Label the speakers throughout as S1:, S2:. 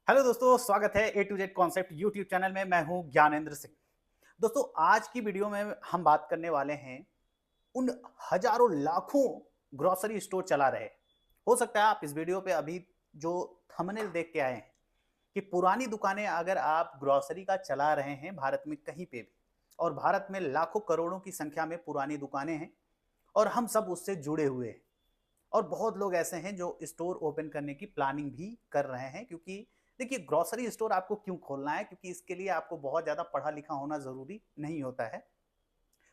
S1: Hello दोस्तों, स्वागत है A to Z concept YouTube channel में। मैं हूं ज्ञानेंद्र सिंह। दोस्तों, आज की वीडियो में हम बात करने वाले हैं उन हजारों लाखों ग्रोसरी स्टोर चला रहे। हो सकता है आप इस वीडियो पे अभी जो थंबनेल देख के आए हैं कि पुरानी दुकानें अगर आप ग्रोसरी का चला रहे हैं भारत में कहीं पे भी, और भारत में लाखों करोड़ों की संख्या में पुरानी दुकानें हैं और हम सब उससे जुड़े हुए हैं। और बहुत लोग ऐसे हैं जो स्टोर ओपन करने की प्लानिंग भी कर रहे हैं, क्योंकि देखिए, ग्रोसरी स्टोर आपको क्यों खोलना है, क्योंकि इसके लिए आपको बहुत ज़्यादा पढ़ा लिखा होना ज़रूरी नहीं होता है।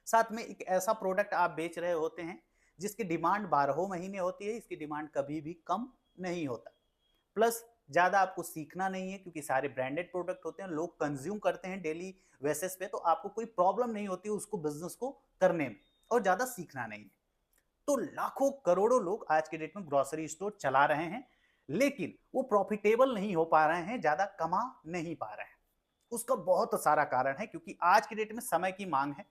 S1: साथ में एक ऐसा प्रोडक्ट आप बेच रहे होते हैं जिसकी डिमांड 12 महीने होती है, इसकी डिमांड कभी भी कम नहीं होता। प्लस ज़्यादा आपको सीखना नहीं है, क्योंकि सारे ब्रांडेड प्रोडक्ट होते हैं, लोग कंज्यूम करते हैं डेली बेसिस पे, तो आपको कोई प्रॉब्लम नहीं होती उसको बिजनेस को करने में, और ज़्यादा सीखना नहीं है। तो लाखों करोड़ों लोग आज के डेट में ग्रोसरी स्टोर चला रहे हैं, लेकिन वो प्रॉफिटेबल नहीं हो पा रहे हैं, ज्यादा कमा नहीं पा रहे हैं। उसका बहुत सारा कारण है, क्योंकि आज के डेट में समय की मांग है।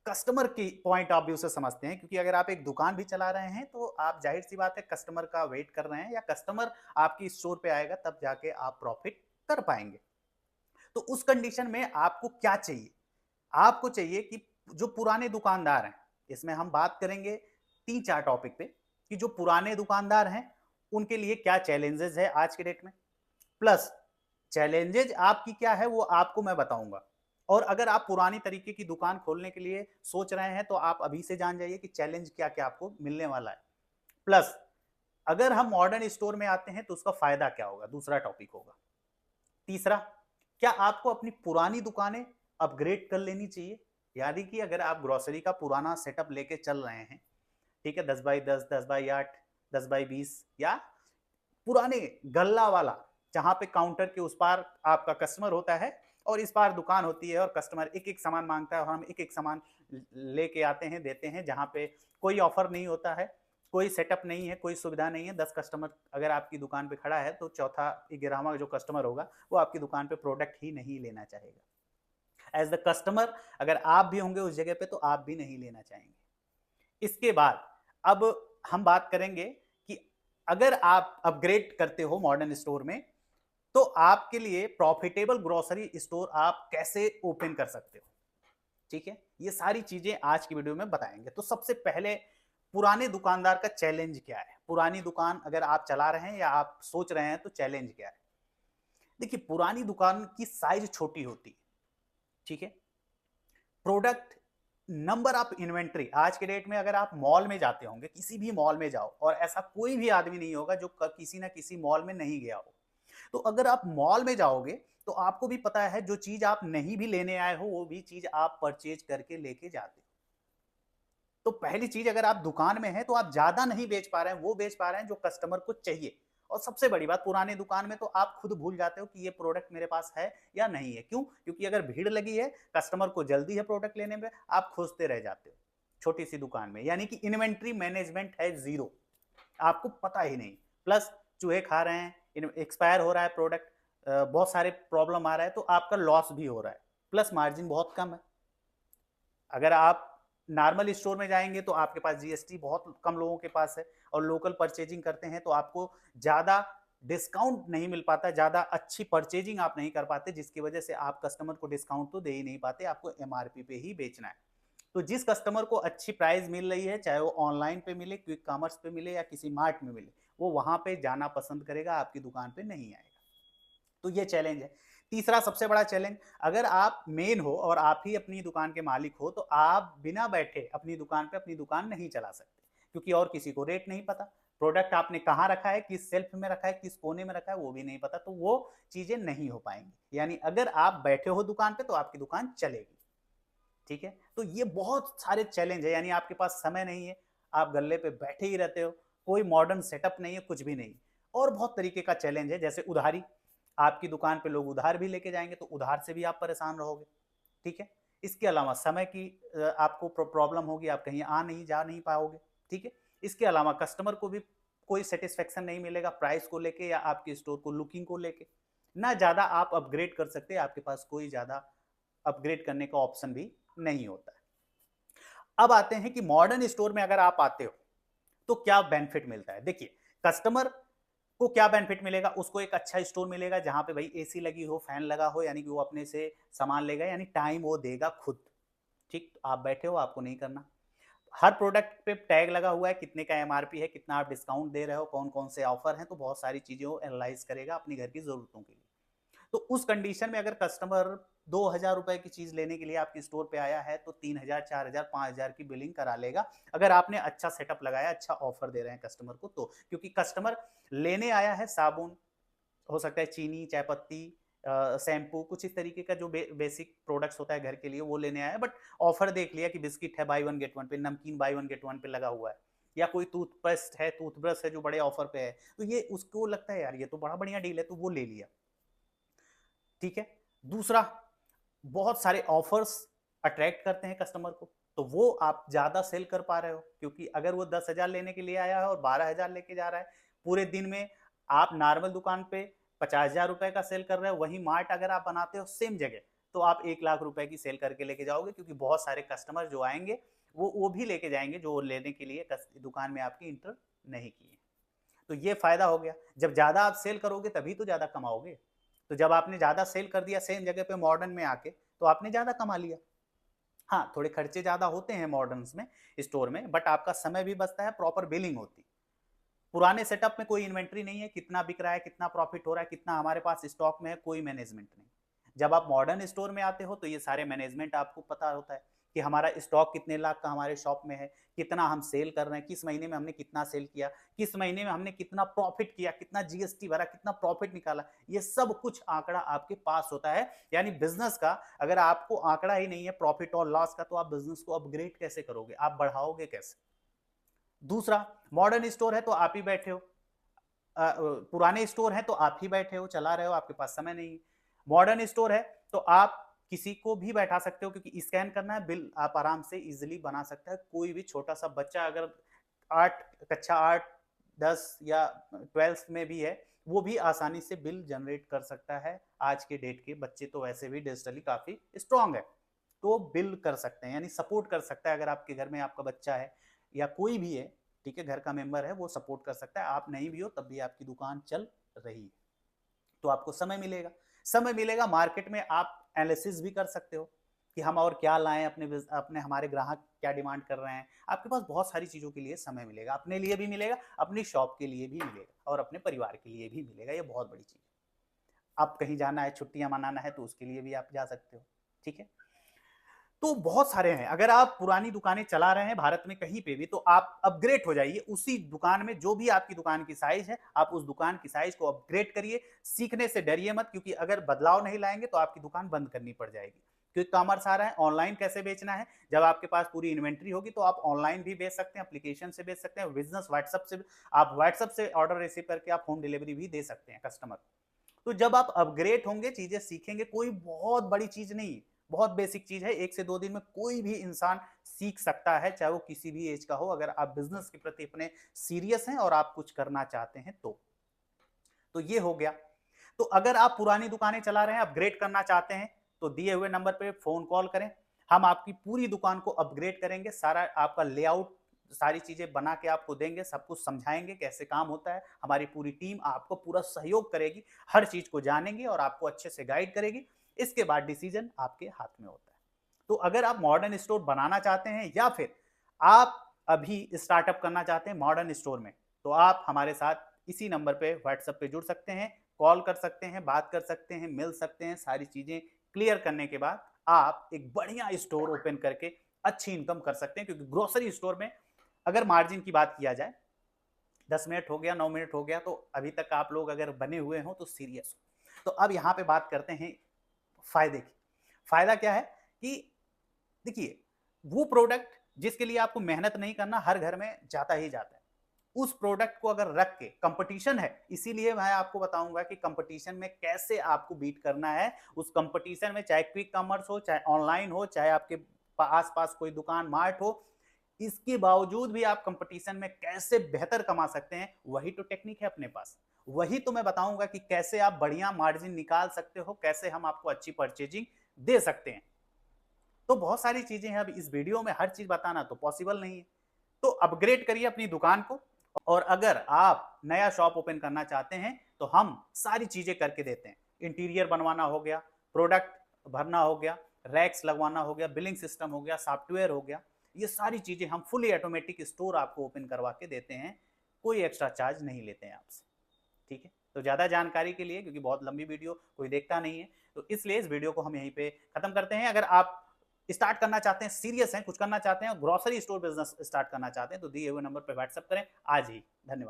S1: कस्टमर की पॉइंट ऑफ व्यू से समझते हैं, क्योंकि अगर आप एक दुकान भी चला रहे हैं तो आप जाहिर सी बात है कस्टमर का वेट कर रहे हैं, या कस्टमर आपकी स्टोर पे आएगा तब जाके आप प्रॉफिट कर पाएंगे। तो उस कंडीशन में आपको क्या चाहिए? आपको चाहिए कि जो पुराने दुकानदार हैं, इसमें हम बात करेंगे 3-4 टॉपिक पे, कि जो पुराने दुकानदार हैं उनके लिए क्या चैलेंजेस है आज के डेट में, प्लस चैलेंजेज आपकी क्या है वो आपको मैं बताऊंगा। और अगर आप पुरानी तरीके की दुकान खोलने के लिए सोच रहे हैं तो आप अभी से जान जाइए कि चैलेंज क्या क्या आपको मिलने वाला है। प्लस अगर हम मॉडर्न स्टोर में आते हैं तो उसका फायदा क्या होगा, दूसरा टॉपिक होगा। तीसरा, क्या आपको अपनी पुरानी दुकानें अपग्रेड कर लेनी चाहिए? यानी कि अगर आप ग्रोसरी का पुराना सेटअप लेके चल रहे हैं, ठीक है, 10x10, 10x8, 10x20, या पुराने गल्ला वाला, जहां पे काउंटर के उस पार आपका कस्टमर होता है और इस पार दुकान होती है, और कस्टमर एक एक सामान मांगता है और हम एक एक सामान लेके आते हैं, देते हैं, जहां पे कोई ऑफर नहीं होता है, कोई सेटअप नहीं है, कोई सुविधा नहीं है। 10 कस्टमर अगर आपकी दुकान पे खड़ा है तो चौथा 11वां जो कस्टमर होगा वो आपकी दुकान पे प्रोडक्ट ही नहीं लेना चाहेगा। एज द कस्टमर अगर आप भी होंगे उस जगह पे तो आप भी नहीं लेना चाहेंगे। इसके बाद अब हम बात करेंगे कि अगर आप अपग्रेड करते हो मॉडर्न स्टोर में, तो आपके लिए प्रॉफिटेबल ग्रोसरी स्टोर आप कैसे ओपन कर सकते हो। ठीक है, ये सारी चीजें आज की वीडियो में बताएंगे। तो सबसे पहले, पुराने दुकानदार का चैलेंज क्या है? पुरानी दुकान अगर आप चला रहे हैं या आप सोच रहे हैं तो चैलेंज क्या है? देखिए, पुरानी दुकान की साइज छोटी होती है, ठीक है। प्रोडक्ट, नंबर ऑफ इन्वेंट्री, आज के डेट में अगर आप मॉल में जाते होंगे, किसी भी मॉल में जाओ, और ऐसा कोई भी आदमी नहीं होगा जो किसी ना किसी मॉल में नहीं गया हो। तो अगर आप मॉल में जाओगे तो आपको भी पता है जो चीज आप नहीं भी लेने आए हो वो भी चीज आप परचेज करके लेके जाते हो। तो पहली चीज, अगर आप दुकान में हैं तो आप ज्यादा नहीं बेच पा रहे हैं, वो बेच पा रहे हैं जो कस्टमर को चाहिए। और सबसे बड़ी बात, पुरानी दुकान में तो आप खुद भूल जाते हो कि ये प्रोडक्ट मेरे पास है या नहीं है। क्यों? क्योंकि अगर भीड़ लगी है, कस्टमर को जल्दी है प्रोडक्ट लेने में, आप खोजते रह जाते हो छोटी सी दुकान में। यानी कि इन्वेंट्री मैनेजमेंट है जीरो, आपको पता ही नहीं। प्लस चूहे खा रहे हैं, एक्सपायर हो रहा है प्रोडक्ट, बहुत सारे प्रॉब्लम आ रहा है, तो आपका लॉस भी हो रहा है। प्लस मार्जिन बहुत कम है। अगर आप नॉर्मल स्टोर में जाएंगे तो आपके पास जीएसटी बहुत कम लोगों के पास है, और लोकल परचेजिंग करते हैं तो आपको ज़्यादा डिस्काउंट नहीं मिल पाता, ज़्यादा अच्छी परचेजिंग आप नहीं कर पाते, जिसकी वजह से आप कस्टमर को डिस्काउंट तो दे ही नहीं पाते, आपको एमआरपी पे ही बेचना है। तो जिस कस्टमर को अच्छी प्राइस मिल रही है, चाहे वो ऑनलाइन पे मिले, क्विक कॉमर्स पे मिले, या किसी मार्ट में मिले, वो वहां पे जाना पसंद करेगा, आपकी दुकान पे नहीं आएगा। तो ये चैलेंज है। तीसरा सबसे बड़ा चैलेंज, अगर आप मेन हो और आप ही अपनी दुकान के मालिक हो तो आप बिना बैठे अपनी दुकान पे अपनी दुकान नहीं चला सकते, क्योंकि और किसी को रेट नहीं पता, प्रोडक्ट आपने कहाँ रखा है, किस सेल्फ में रखा है, किस कोने में रखा है, वो भी नहीं पता, तो वो चीजें नहीं हो पाएंगी। यानी अगर आप बैठे हो दुकान पे तो आपकी दुकान चलेगी। ठीक है, तो ये बहुत सारे चैलेंज है। यानी आपके पास समय नहीं है, आप गल्ले पे बैठे ही रहते हो, कोई मॉडर्न सेटअप नहीं है, कुछ भी नहीं। और बहुत तरीके का चैलेंज है, जैसे उधारी, आपकी दुकान पे लोग उधार भी लेके जाएंगे तो उधार से भी आप परेशान रहोगे। ठीक है, इसके अलावा समय की आपको प्रॉब्लम होगी, आप कहीं आ नहीं जा नहीं पाओगे। ठीक है, इसके अलावा कस्टमर को भी कोई सेटिस्फेक्शन नहीं मिलेगा प्राइस को लेके या आपके स्टोर को लुकिंग को लेके। ना ज्यादा आप अपग्रेड कर सकते हैं, आपके पास कोई ज्यादा अपग्रेड करने का ऑप्शन भी नहीं होता है। अब आते हैं कि मॉडर्न स्टोर में अगर आप आते हो तो क्या बेनिफिट मिलता है। देखिए, कस्टमर को क्या बेनिफिट मिलेगा? उसको एक अच्छा स्टोर मिलेगा जहां पे भाई एसी लगी हो, फैन लगा हो, यानी कि वो अपने से सामान लेगा, यानी टाइम वो देगा खुद। ठीक, आप बैठे हो, आपको नहीं करना। हर प्रोडक्ट पे टैग लगा हुआ है, कितने का एमआरपी है, कितना आप डिस्काउंट दे रहे हो, कौन कौन से ऑफर हैं, तो बहुत सारी चीजें वो एनालाइज करेगा अपनी घर की जरूरतों के लिए। तो उस कंडीशन में अगर कस्टमर 2,000 रुपए की चीज लेने के लिए आपकी स्टोर पे आया है तो 3,000, 4,000, 5,000 की बिलिंग करा लेगा, अगर आपने अच्छा सेटअप लगाया, अच्छा ऑफर दे रहे हैं कस्टमर को तो। क्योंकि कस्टमर लेने आया है साबुन, हो सकता है चीनी, चाय पत्ती, शैम्पू, कुछ इस तरीके का जो बेसिक प्रोडक्ट्स होता है घर के लिए वो लेने आया है, बट ऑफर देख लिया कि बिस्किट है बाई वन गेट वन पे, नमकीन बाई वन गेट वन पे लगा हुआ है, या कोई टूथपेस्ट है, टूथब्रश है जो बड़े ऑफर पे है, तो ये उसको लगता है यार ये तो बड़ा बढ़िया डील है, तो वो ले लिया। ठीक है। दूसरा, बहुत सारे ऑफर्स अट्रैक्ट करते हैं कस्टमर को, तो वो आप ज्यादा सेल कर पा रहे हो, क्योंकि अगर वो 10,000 लेने के लिए आया है और 12,000 लेके जा रहा है, पूरे दिन में आप नॉर्मल दुकान पे 50,000 रुपए का सेल कर रहे हो, वही मार्ट अगर आप बनाते हो सेम जगह, तो आप 1,00,000 रुपए की सेल करके लेके जाओगे, क्योंकि बहुत सारे कस्टमर जो आएंगे वो भी लेके जाएंगे जो लेने के लिए दुकान में आपकी इंटर नहीं किए। तो ये फायदा हो गया। जब ज्यादा आप सेल करोगे तभी तो ज्यादा कमाओगे। तो जब आपने ज्यादा सेल कर दिया सेम जगह पे मॉडर्न में आके, तो आपने ज्यादा कमा लिया। हाँ, थोड़े खर्चे ज्यादा होते हैं मॉडर्न्स में, स्टोर में, बट आपका समय भी बचता है, प्रॉपर बिलिंग होती। पुराने सेटअप में कोई इन्वेंट्री नहीं है, कितना बिक रहा है, कितना प्रॉफिट हो रहा है, कितना हमारे पास स्टॉक में है, कोई मैनेजमेंट नहीं। जब आप मॉडर्न स्टोर में आते हो तो ये सारे मैनेजमेंट आपको पता होता है कि हमारा स्टॉक कितने लाख का हमारे शॉप में है, कितना हम सेल कर रहे हैं, किस महीने में हमने कितना सेल किया, किस महीने में हमने कितना प्रॉफिट किया, कितना जीएसटी भरा, कितना प्रॉफिट निकाला, ये सब कुछ आंकड़ा आपके पास होता है। यानी बिजनेस का अगर आपको आंकड़ा ही नहीं है प्रॉफिट और लॉस का, तो आप बिजनेस को अपग्रेड कैसे करोगे, आप बढ़ाओगे कैसे? दूसरा, मॉडर्न स्टोर है तो आप ही बैठे हो, पुराने स्टोर है तो आप ही बैठे हो, चला रहे हो, आपके पास समय नहीं। मॉडर्न स्टोर है तो आप किसी को भी बैठा सकते हो, क्योंकि स्कैन करना है, बिल आप आराम से इजीली बना सकता है। कोई भी छोटा सा बच्चा अगर कक्षा 8, 10 या 12th में भी है, वो भी आसानी से बिल जनरेट कर सकता है। आज के डेट के बच्चे तो वैसे भी डिजिटली काफी स्ट्रांग है, तो बिल कर सकते हैं, यानी सपोर्ट कर सकता है। अगर आपके घर में आपका बच्चा है या कोई भी है, ठीक है, घर का मेंबर है, वो सपोर्ट कर सकता है। आप नहीं भी हो तब भी आपकी दुकान चल रही है, तो आपको समय मिलेगा। समय मिलेगा, मार्केट में आप एनालिसिस भी कर सकते हो कि हम और क्या लाएं, अपने हमारे ग्राहक क्या डिमांड कर रहे हैं। आपके पास बहुत सारी चीजों के लिए समय मिलेगा, अपने लिए भी मिलेगा, अपनी शॉप के लिए भी मिलेगा, और अपने परिवार के लिए भी मिलेगा। ये बहुत बड़ी चीज है। आप कहीं जाना है, छुट्टियां मनाना है, तो उसके लिए भी आप जा सकते हो। ठीक है। तो बहुत सारे हैं। अगर आप पुरानी दुकानें चला रहे हैं भारत में कहीं पे भी, तो आप अपग्रेड हो जाइए उसी दुकान में, जो भी आपकी दुकान की साइज है, आप उस दुकान की साइज को अपग्रेड करिए। सीखने से डरिए मत, क्योंकि अगर बदलाव नहीं लाएंगे तो आपकी दुकान बंद करनी पड़ जाएगी। क्योंकि कॉमर्स आ रहा है, ऑनलाइन कैसे बेचना है। जब आपके पास पूरी इन्वेंट्री होगी तो आप ऑनलाइन भी बेच सकते हैं, एप्लीकेशन से बेच सकते हैं, बिजनेस व्हाट्सएप से, आप व्हाट्सएप से ऑर्डर रिसीव करके आप होम डिलीवरी भी दे सकते हैं कस्टमर। तो जब आप अपग्रेड होंगे, चीजें सीखेंगे, कोई बहुत बड़ी चीज नहीं, बहुत बेसिक चीज है, 1 से 2 दिन में कोई भी इंसान सीख सकता है, चाहे वो किसी भी एज का हो, अगर आप बिजनेस के प्रति अपने सीरियस हैं और आप कुछ करना चाहते हैं तो ये हो गया। तो अगर आप पुरानी दुकानें चला रहे हैं, अपग्रेड करना चाहते हैं, तो दिए हुए नंबर पे फोन कॉल करें, हम आपकी पूरी दुकान को अपग्रेड करेंगे, सारा आपका लेआउट, सारी चीजें बना के आपको देंगे, सब कुछ समझाएंगे कैसे काम होता है। हमारी पूरी टीम आपको पूरा सहयोग करेगी, हर चीज को जानेंगे और आपको अच्छे से गाइड करेगी। इसके बाद डिसीजन आपके हाथ में होता है। तो अगर आप मॉडर्न स्टोर बनाना चाहते हैं या फिर आप अभी स्टार्टअप करना चाहते हैं मॉडर्न स्टोर में, तो आप हमारे साथ इसी नंबर पे व्हाट्सएप पे जुड़ सकते हैं, कॉल कर सकते हैं, बात कर सकते हैं, मिल सकते हैं। सारी चीजें क्लियर करने के बाद आप एक बढ़िया स्टोर ओपन करके अच्छी इनकम कर सकते हैं। क्योंकि ग्रोसरी स्टोर में अगर मार्जिन की बात किया जाए, 10 मिनट हो गया, 9 मिनट हो गया, तो अभी तक आप लोग अगर बने हुए हो तो सीरियस हो। तो अब यहाँ पे बात करते हैं फायदे की। फायदा क्या है कि देखिए, वो प्रोडक्ट जिसके लिए आपको मेहनत नहीं करना, हर घर में जाता ही जाता है, उस प्रोडक्ट को अगर रख के, कंपटीशन है, इसीलिए मैं आपको बताऊंगा कि कंपटीशन में कैसे आपको बीट करना है। उस कंपटीशन में चाहे क्विक कॉमर्स हो, चाहे ऑनलाइन हो, चाहे आपके आसपास कोई दुकान मार्ट हो, इसके बावजूद भी आप कंपटीशन में कैसे बेहतर कमा सकते हैं, वही तो टेक्निक है अपने पास। वही तो मैं बताऊंगा कि कैसे आप बढ़िया मार्जिन निकाल सकते हो, कैसे हम आपको अच्छी परचेजिंग दे सकते हैं। तो बहुत सारी चीजें हैं, अब इस वीडियो में हर चीज बताना तो पॉसिबल नहीं है। तो अपग्रेड करिए अपनी दुकान को, और अगर आप नया शॉप ओपन करना चाहते हैं तो हम सारी चीजें करके देते हैं। इंटीरियर बनवाना हो गया, प्रोडक्ट भरना हो गया, रैक्स लगवाना हो गया, बिलिंग सिस्टम हो गया, सॉफ्टवेयर हो गया, ये सारी चीजें हम फुली ऑटोमेटिक स्टोर आपको ओपन करवा के देते हैं, कोई एक्स्ट्रा चार्ज नहीं लेते हैं आपसे। ठीक है, तो ज़्यादा जानकारी के लिए, क्योंकि बहुत लंबी वीडियो कोई देखता नहीं है, तो इसलिए इस वीडियो को हम यहीं पे खत्म करते हैं। अगर आप स्टार्ट करना चाहते हैं, सीरियस हैं, कुछ करना चाहते हैं, ग्रोसरी स्टोर बिजनेस स्टार्ट करना चाहते हैं, तो दिए हुए नंबर पर व्हाट्सएप करें आज ही। धन्यवाद।